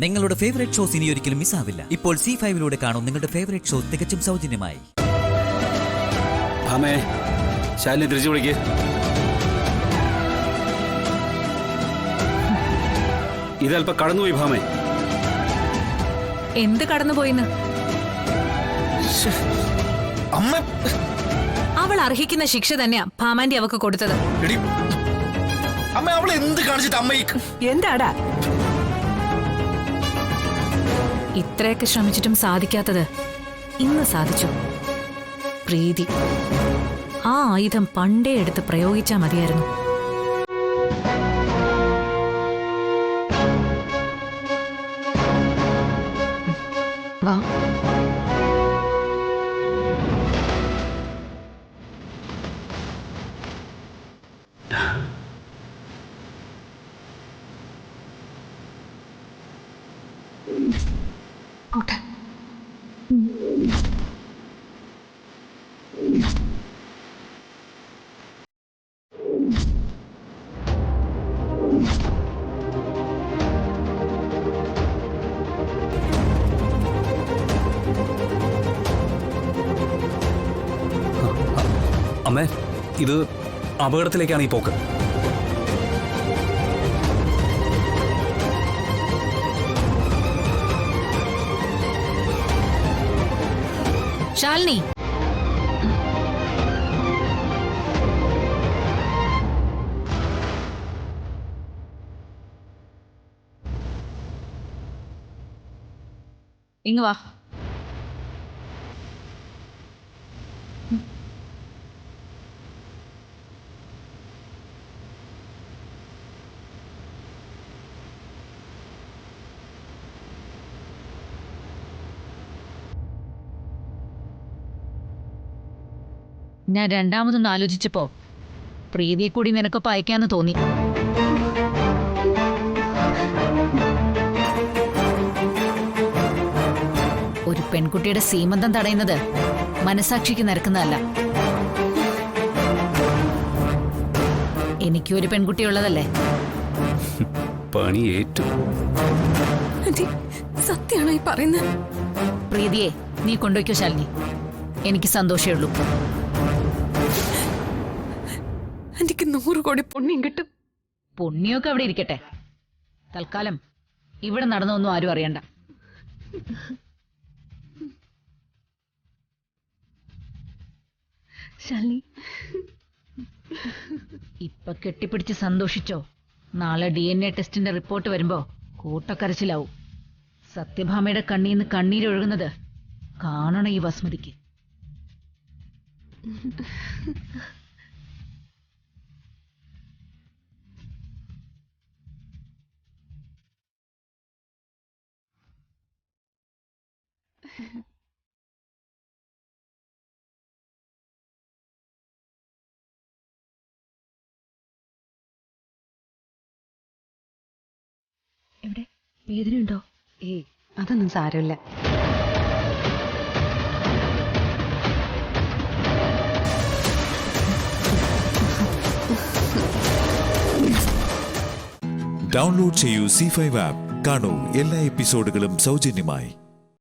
നിങ്ങളുടെ favourite shows ഇനി ഒരിക്കലും മിസ്സാവില്ല. ഇപ്പോൾ C5 കാണും നിങ്ങളുടെ ഫേവറേറ്റ് ഷോ തികച്ചും സൗജന്യമായി. ശാലിനി തിരിച്ചു വിളിക്ക്. ഇതല്പം കടന്നുപോയി ഭാമേ. എന്ത് കടന്നുപോയിന്ന്? അമ്മ, അവൾ അർഹിക്കുന്ന ശിക്ഷ തന്നെയാ ഭാമാന്റെ അവക്ക് കൊടുത്തത്. അമ്മ അവൾ എന്ത് കാണിച്ചിട്ട് അമ്മ എന്താടാ ഇത്രയൊക്കെ ശ്രമിച്ചിട്ടും സാധിക്കാത്തത് ഇന്ന് സാധിച്ചു. പ്രീതി ആ ആയുധം പണ്ടേ എടുത്ത് പ്രയോഗിച്ചാ മതിയായിരുന്നു. വാ. അമ്മേ, ഇത് അപകടത്തിലേക്കാണ് ഈ പോക്ക്. ശാലിനി, ഇങ്ങ് വാ. ഞാൻ രണ്ടാമതൊന്ന് ആലോചിച്ചപ്പോ പ്രീതിയെ കൂടി നിനക്കൊപ്പം അയക്കാന്ന് തോന്നി. ഒരു പെൺകുട്ടിയുടെ സീമന്തം തടയുന്നത് മനസാക്ഷിക്ക് നിരക്കുന്നതല്ല. എനിക്കും ഒരു പെൺകുട്ടിയുള്ളതല്ലേ. പണി ഏറ്റു. സത്യമാണോ ഈ പറയുന്നത്? പ്രീതിയെ നീ കൊണ്ടുവയ്ക്കോ ശാലിനി, എനിക്ക് സന്തോഷമേ ഉള്ളൂ. എനിക്ക് 100 കോടി പുണ്യം കിട്ടും. പുണ്യമൊക്കെ അവിടെ ഇരിക്കട്ടെ, തൽക്കാലം ഇവിടെ നടന്നൊന്നും ആരും അറിയണ്ട. ശാലിനി, ഇപ്പൊ കെട്ടിപ്പിടിച്ച് സന്തോഷിച്ചോ. നാളെ DNA ടെസ്റ്റിന്റെ റിപ്പോർട്ട് വരുമ്പോ കൂട്ടക്കരച്ചിലാവും. സത്യഭാമയുടെ കണ്ണീന്ന് കണ്ണീരൊഴുകുന്നത് കാണണം ഈ വസുമതിക്ക്. എവിടെ വേദനയുണ്ടോ? അതൊന്നും സാരമില്ല. ഡൗൺലോഡ് ചെയ്യൂ C5 ആപ്പ്. കാണൂ എല്ലാ എപ്പിസോഡുകളും സൗജന്യമായി.